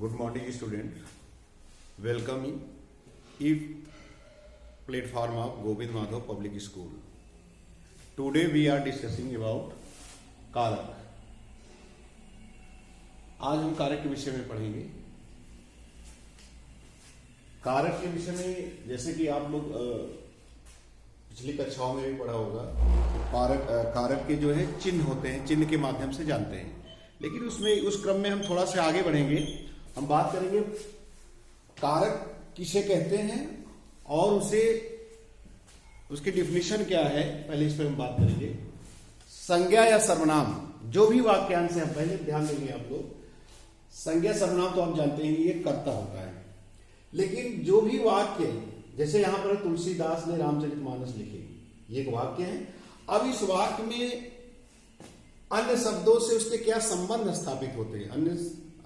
Good morning, students. Welcome in EVE platform of Govind Madhav Public School. Today we are discussing about कारक. आज हम कारक के विषय में पढ़ेंगे. कारक के विषय में जैसे कि आप लोग पिछली कक्षाओं में भी पढ़ा होगा, कारक के जो है चिन्ह होते हैं, चिन्ह के माध्यम से जानते हैं. लेकिन उसमें उस क्रम में हम थोड़ा सा आगे बढ़ेंगे. हम बात करेंगे कारक किसे कहते हैं और उसकी डिफिनीशन क्या है. पहले इस पर हम बात करेंगे. संज्ञा या सर्वनाम, जो भी वाक्यांश है, हम पहले ध्यान देंगे आप लोग. संज्ञा सर्वनाम तो आप जानते हैं ये कर्ता होता है. लेकिन जो भी वाक्य, जैसे यहां पर तुलसीदास ने रामचरितमानस लिखे, ये एक वाक्य है. अब इस वाक्य में अन्य शब्दों से उसके क्या संबंध स्थापित होते हैं,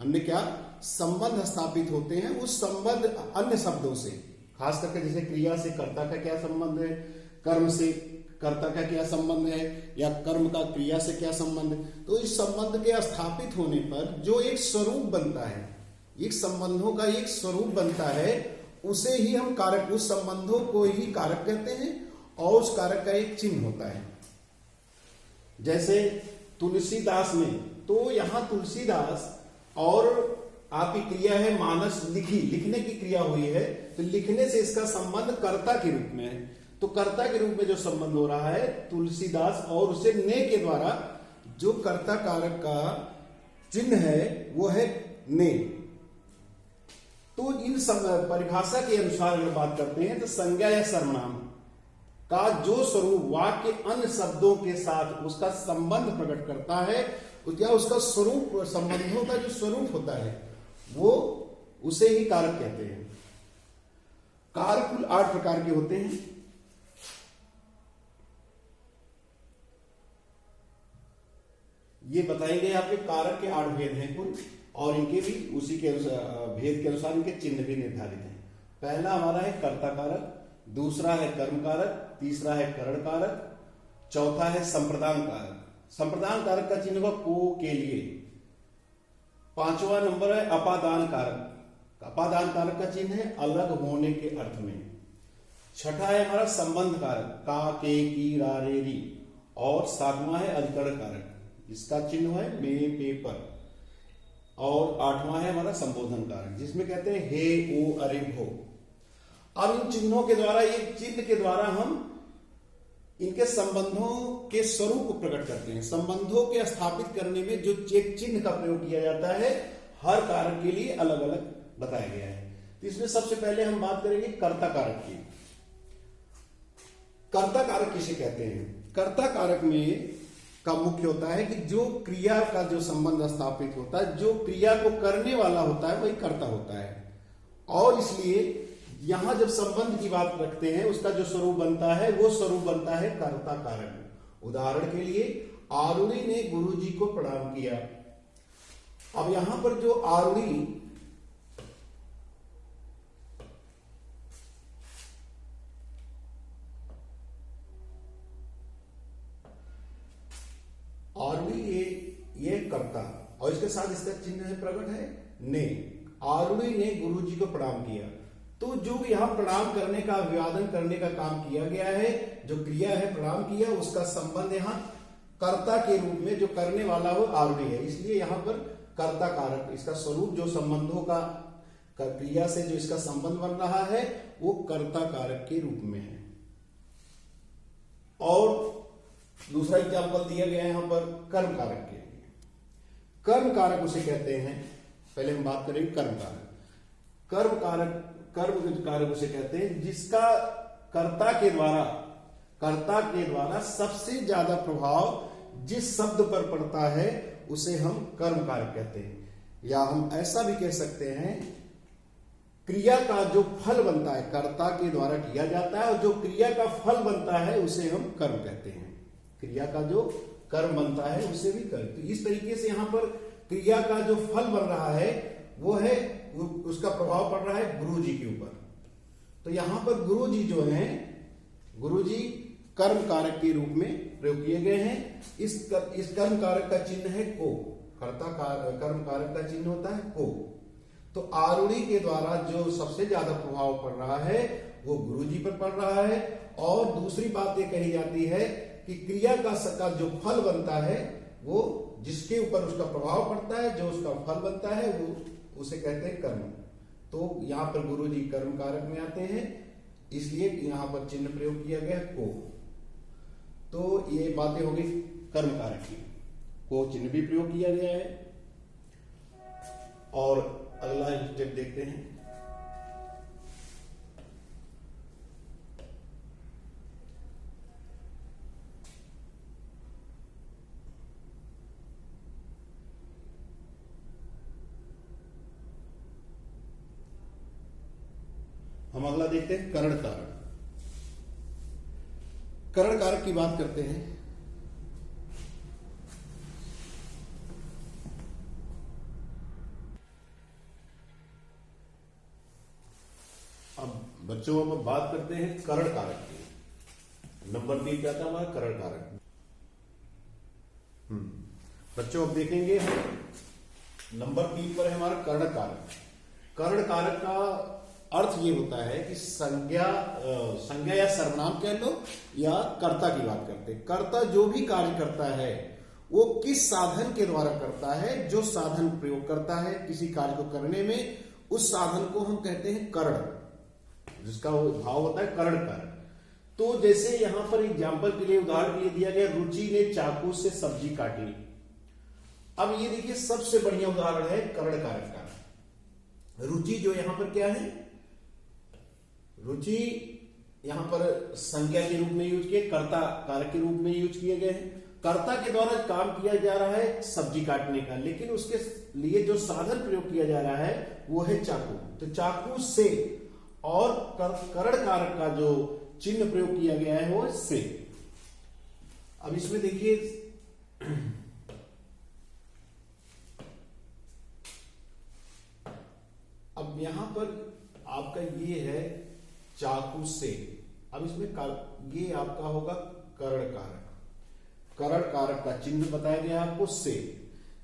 अन्य क्या संबंध स्थापित होते हैं. उस संबंध अन्य शब्दों से, खास करके जैसे क्रिया से कर्ता का क्या संबंध है, कर्म से कर्ता का क्या संबंध है, या कर्म का क्रिया से क्या संबंध है. तो इस संबंध के स्थापित होने पर जो एक स्वरूप बनता है, एक संबंधों का एक स्वरूप बनता है, उसे ही हम कारक, उस संबंधों को ही कारक कहते हैं. और उस कारक का एक चिन्ह होता है. जैसे तुलसीदास ने, तो यहां तुलसीदास और आपकी क्रिया है मानस, लिखने की क्रिया हुई है, तो लिखने से इसका संबंध कर्ता के रूप में है. तो कर्ता के रूप में जो संबंध हो रहा है तुलसीदास, और उसे ने के द्वारा जो कर्ता कारक का चिन्ह है वो है ने. तो इन परिभाषा के अनुसार अगर बात करते हैं तो संज्ञा या सर्वनाम का जो स्वरूप वाक्य अन्य शब्दों के साथ उसका संबंध प्रकट करता है, क्या उसका स्वरूप, संबंधों का जो स्वरूप होता है, वो उसे ही कारक कहते हैं. कारक कुल 8 प्रकार के होते हैं. ये बताएंगे आपके कारक के 8 भेद हैं कुल, और इनके भी उसी के भेद के अनुसार इनके चिन्ह भी निर्धारित हैं. पहला हमारा है कर्ता कारक, दूसरा है कर्म कारक, तीसरा है करण कारक, चौथा है संप्रदान कारक. संप्रदान कारक का चिन्ह को के लिए. पांचवा नंबर है अपादान कारक. अपादान कारक का चिन्ह है अलग होने के अर्थ में. छठा है हमारा संबंध कारक, का, के, की, रा, रे, री. और सातवां है अधिकरण कारक, इसका चिन्ह है में, पे, पर. और आठवां है हमारा संबोधन कारक, जिसमें कहते हैं हे, ओ, अरे, भो. अब इन चिन्हों के द्वारा, एक चिन्ह के द्वारा हम इनके संबंधों के स्वरूप को प्रकट करते हैं. संबंधों के स्थापित करने में जो एक चिन्ह का प्रयोग किया जाता है, हर कारक के लिए अलग अलग बताया गया है. तो इसमें सबसे पहले हम बात करेंगे कर्ता कारक की. कर्ता कारक किसे कहते हैं? कर्ता कारक में का मुख्य होता है कि जो क्रिया का जो संबंध स्थापित होता है, जो क्रिया को करने वाला होता है, वही कर्ता होता है. और इसलिए यहां जब संबंध की बात रखते हैं, उसका जो स्वरूप बनता है, वो स्वरूप बनता है कर्ता कारक. उदाहरण के लिए आरुणि ने गुरुजी को प्रणाम किया. अब यहां पर जो आरुणि, ये कर्ता, और इसके साथ इसका चिन्ह है प्रकट है ने. आरुणि ने गुरुजी को प्रणाम किया. तो जो यहां प्रणाम करने का, अभिवादन करने का काम किया गया है, जो क्रिया है प्रणाम किया, उसका संबंध यहां कर्ता के रूप में, जो करने वाला वो आरुणि है. इसलिए यहां पर कर्ता कारक, इसका स्वरूप जो संबंधों का क्रिया से जो इसका संबंध बन रहा है, वो कर्ता कारक के रूप में है. और दूसरा एग्जाम्पल दिया गया है यहां पर कर्म कारक के लिए. कर्म कारक उसे कहते हैं, पहले हम बात करेंगे कर्म कारक. कर्म कारक उसे कहते हैं जिसका कर्ता के द्वारा सबसे ज्यादा प्रभाव जिस शब्द पर पड़ता है, उसे हम कर्म कारक कहते हैं. या हम ऐसा भी कह सकते हैं, क्रिया का जो फल बनता है, कर्ता के द्वारा किया जाता है, और जो क्रिया का फल बनता है, उसे हम कर्म कहते हैं. क्रिया का जो कर्म बनता है, उसे भी कर्म. तो इस तरीके से यहां पर क्रिया का जो फल बन रहा है, वो है, उसका प्रभाव पड़ रहा है गुरु जी के ऊपर. तो यहां पर गुरु जी जो है, गुरु जी कर्म कारक के रूप में प्रयोग किए गए हैं. इस कर्म कारक का चिन्ह है को. कर्म कारक का चिन्ह होता है को. तो आरूढ़ी के द्वारा जो सबसे ज्यादा प्रभाव पड़ रहा है वो गुरुजी पर पड़ रहा है। और दूसरी बात ये कही जाती है कि क्रिया का जो फल बनता है वो जिसके ऊपर उसका प्रभाव पड़ता है, जो उसका फल बनता है वो उसे कहते हैं कर्म। तो यहाँ पर गुरुजी कर्म कारक में आते हैं, इसलिए यहाँ पर चिन्ह प्रयोग किया गया को। तो ये बातें हो गई कर्म कारक की, को चिन्ह भी प्रयोग किया गया है। और अगला स्टेप देखते हैं। हम अगला देखते हैं करण कारक। करण कारक की बात करते हैं। अब बच्चों अब बात करते हैं करण कारक की। नंबर 3 क्या था हमारा करण कारक। बच्चों अब देखेंगे नंबर 3 पर है हमारा करण कारक। करण कारक का अर्थ ये होता है कि संज्ञा या सर्वनाम कह लो या कर्ता की बात करते हैं। कर्ता जो भी कार्य करता है वो किस साधन के द्वारा करता है, जो साधन प्रयोग करता है किसी कार्य को करने में, उस साधन को हम कहते हैं करण, जिसका भाव होता है करण कारक। तो जैसे यहां पर एग्जाम्पल के लिए उदाहरण के लिए दिया गया, रुचि ने चाकू से सब्जी काटी। अब ये देखिए सबसे बढ़िया उदाहरण है करण कारक का। रुचि जो यहां पर क्या है, रुचि यहां पर संज्ञा के रूप में यूज किए, कर्ता कारक के रूप में यूज किए गए हैं। कर्ता के द्वारा काम किया जा रहा है सब्जी काटने का, लेकिन उसके लिए जो साधन प्रयोग किया जा रहा है वो है चाकू। तो चाकू से, और करण कारक का जो चिन्ह प्रयोग किया गया है वो से। अब इसमें देखिए अब यहां पर आपका ये है चाकू से। अब इसमें ये आपका होगा करण कारक। करण कारक का चिन्ह बताया गया आपको से।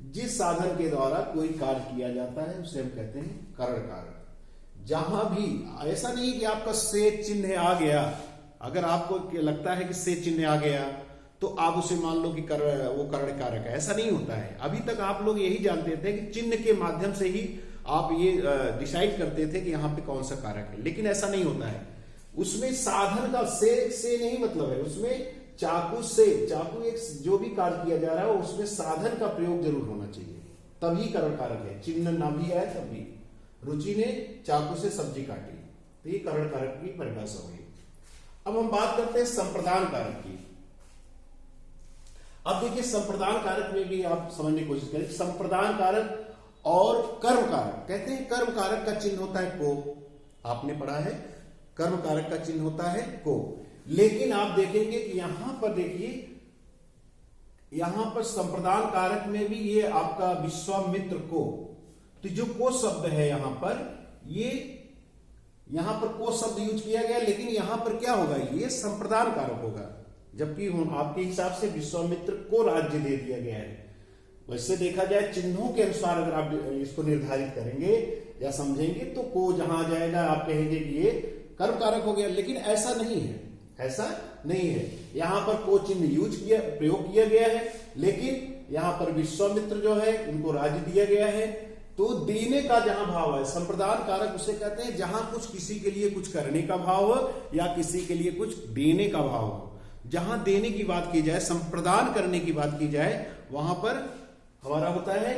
जिस साधन के द्वारा कोई कार्य किया जाता है उसे हम कहते हैं करण कारक। जहां भी ऐसा नहीं कि आपका से चिन्ह आ गया, अगर आपको लगता है कि से चिन्ह आ गया तो आप उसे मान लो कि वो करण कारक है, ऐसा नहीं होता है। अभी तक आप लोग यही जानते थे कि चिन्ह के माध्यम से ही आप ये डिसाइड करते थे कि यहाँ पे कौन सा कारक है, लेकिन ऐसा नहीं होता है। उसमें साधन का से नहीं मतलब है। उसमें चाकू से, चाकू एक जो भी कार्य किया जा रहा है उसमें साधन का प्रयोग जरूर होना चाहिए, तभी करण कारक है। चिन्ह ना भी आए तब भी। रुचि ने चाकू से सब्जी काटी, तो ये करण कारक की परिभाषा हुई। अब हम बात करते हैं संप्रदान कारक की। अब देखिए संप्रदान कारक में भी आप समझने की कोशिश करें। संप्रदान कारक और कर्म कारक, कहते हैं कर्म कारक का चिन्ह होता है को, आपने पढ़ा है कर्म कारक का चिन्ह होता है को। लेकिन आप देखेंगे कि यहां पर देखिए, यहां पर संप्रदान कारक में भी ये आपका विश्वामित्र को, तो जो को शब्द है यहां पर, ये यहां पर को शब्द यूज किया गया, लेकिन यहां पर क्या होगा, ये संप्रदान कारक होगा। जबकि आपके हिसाब से विश्वामित्र को राज्य दे दिया गया है। वैसे देखा जाए चिन्हों के अनुसार अगर आप इसको निर्धारित करेंगे या समझेंगे तो को जहां आ जाएगा आप कहेंगे कि ये कर्म कारक हो गया, लेकिन ऐसा नहीं है, ऐसा नहीं है। यहां पर को चिन्ह प्रयोग किया गया है, लेकिन यहां पर विश्वामित्र जो है उनको राज्य दिया गया है। तो देने का जहां भाव है, संप्रदान कारक उसे कहते हैं जहां कुछ किसी के लिए कुछ करने का भाव हो या किसी के लिए कुछ देने का भाव हो। जहां देने की बात की जाए, संप्रदान करने की बात की जाए, वहां पर हमारा होता है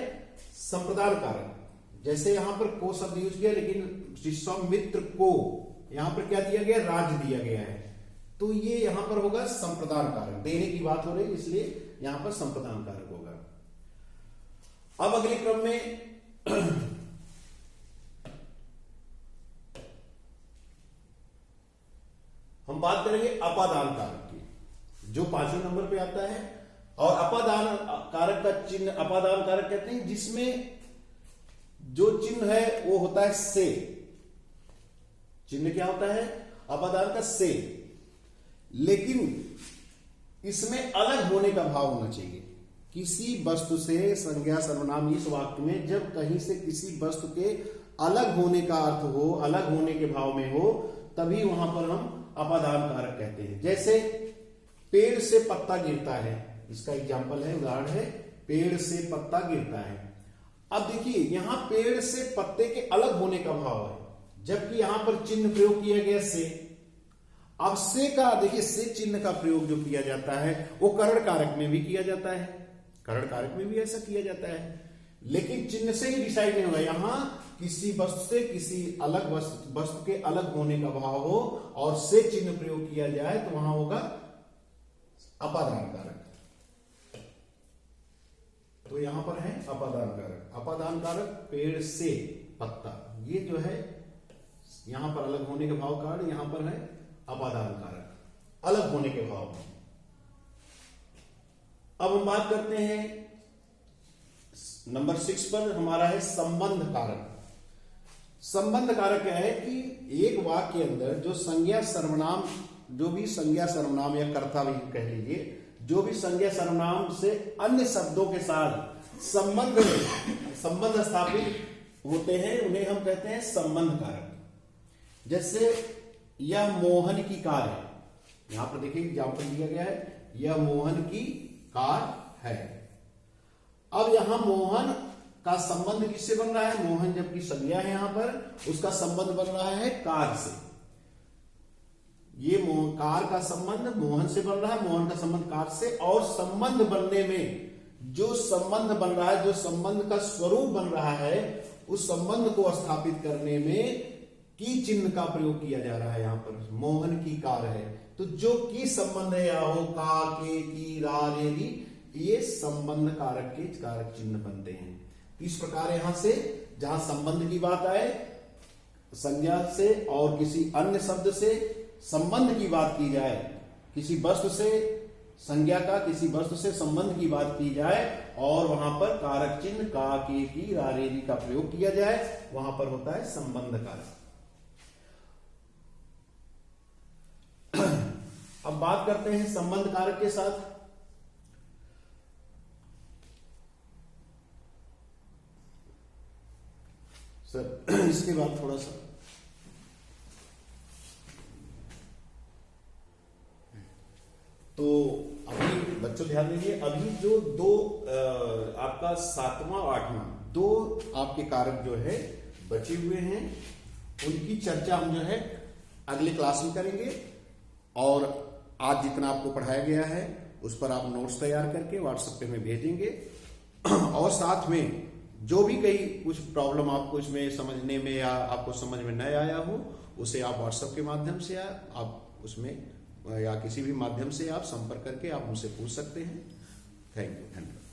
संप्रदान कारक। जैसे यहां पर को शब्द यूज किया, लेकिन विश्वामित्र को यहां पर क्या दिया गया, राज दिया गया है, तो ये यहां पर होगा संप्रदान कारक। देने की बात हो रही इसलिए यहां पर संप्रदान कारक होगा। अब अगले क्रम में हम बात करेंगे अपादान कारक की, जो 5वें नंबर पे आता है। और अपादान कारक का चिन्ह अपादान कारक कहते हैं जिसमें जो चिन्ह है वो होता है से। चिन्ह क्या होता है, अपादान का से, लेकिन इसमें अलग होने का भाव होना चाहिए। किसी वस्तु से संज्ञा सर्वनाम इस वाक्य में जब कहीं से किसी वस्तु के अलग होने का अर्थ हो, अलग होने के भाव में हो, तभी वहां पर हम अपादान कारक कहते हैं। जैसे पेड़ से पत्ता गिरता है, इसका एग्जाम्पल है, उदाहरण है, पेड़ से पत्ता गिरता है। अब देखिए यहां पेड़ से पत्ते के अलग होने का भाव है, जबकि यहां पर चिन्ह प्रयोग किया गया से। अब से का देखिए, से चिन्ह का प्रयोग जो किया जाता है वो करण कारक में भी किया जाता है, करण कारक में भी ऐसा किया जाता है, लेकिन चिन्ह से ही डिसाइड नहीं होगा। यहां किसी वस्तु से किसी अलग वस्तु के अलग होने का भाव हो और से चिन्ह प्रयोग किया जाए तो वहां होगा अपादान कारक। तो यहां पर है अपादान कारक। अपादान कारक पेड़ से पत्ता, ये जो है यहां पर अलग होने के भाव कारण, यहां पर है अपादान कारक, अलग होने के भाव में। अब हम बात करते हैं नंबर 6 पर, हमारा है संबंध कारक। संबंध कारक क्या है कि एक वाक्य के अंदर जो संज्ञा सर्वनाम, जो भी संज्ञा सर्वनाम या कर्ता भी कह लीजिए, जो भी संज्ञा सर्वनाम से अन्य शब्दों के साथ संबंध स्थापित होते हैं, उन्हें हम कहते हैं संबंध कारक। जैसे यह मोहन की कार है, यहां पर देखिए एग्जाम्पल दिया गया है, यह मोहन की कार है। अब यहां मोहन का संबंध किससे बन रहा है? मोहन जबकि संज्ञा है, यहां पर उसका संबंध बन रहा है कार से। ये कार का संबंध मोहन से बन रहा है, मोहन का संबंध कार से। और संबंध बनने में जो संबंध बन रहा है, जो संबंध का स्वरूप बन रहा है, उस संबंध को स्थापित करने में की चिन्ह का प्रयोग किया जा रहा है। यहां पर मोहन की कार है, तो जो की संबंध है, या हो का, के, की, रा, रे, री, ये संबंध कारक के कारक चिन्ह बनते हैं। इस प्रकार यहां से जहां संबंध की बात आए, संज्ञा से और किसी अन्य शब्द से संबंध की बात की जाए, किसी वस्तु से संज्ञा का किसी वस्तु से संबंध की बात की जाए और वहां पर कारक चिन्ह का, के, की, रा, रे, री का प्रयोग किया जाए, वहां पर होता है संबंध कारक। अब बात करते हैं संबंध कारक के साथ सर, इसके बाद थोड़ा सा तो अभी बच्चों ध्यान दीजिए, अभी जो दो आपका 7वां और 8वां दो आपके कारक जो है बचे हुए हैं, उनकी चर्चा हम जो है अगले क्लास में करेंगे। और आज जितना आपको पढ़ाया गया है उस पर आप नोट्स तैयार करके व्हाट्सएप पे में भेजेंगे। और साथ में जो भी कहीं कुछ प्रॉब्लम आपको इसमें समझने में या आपको समझ में न आया हो, उसे आप व्हाट्सएप के माध्यम से आप उसमें या किसी भी माध्यम से आप संपर्क करके आप उनसे पूछ सकते हैं। थैंक यू, धन्यवाद।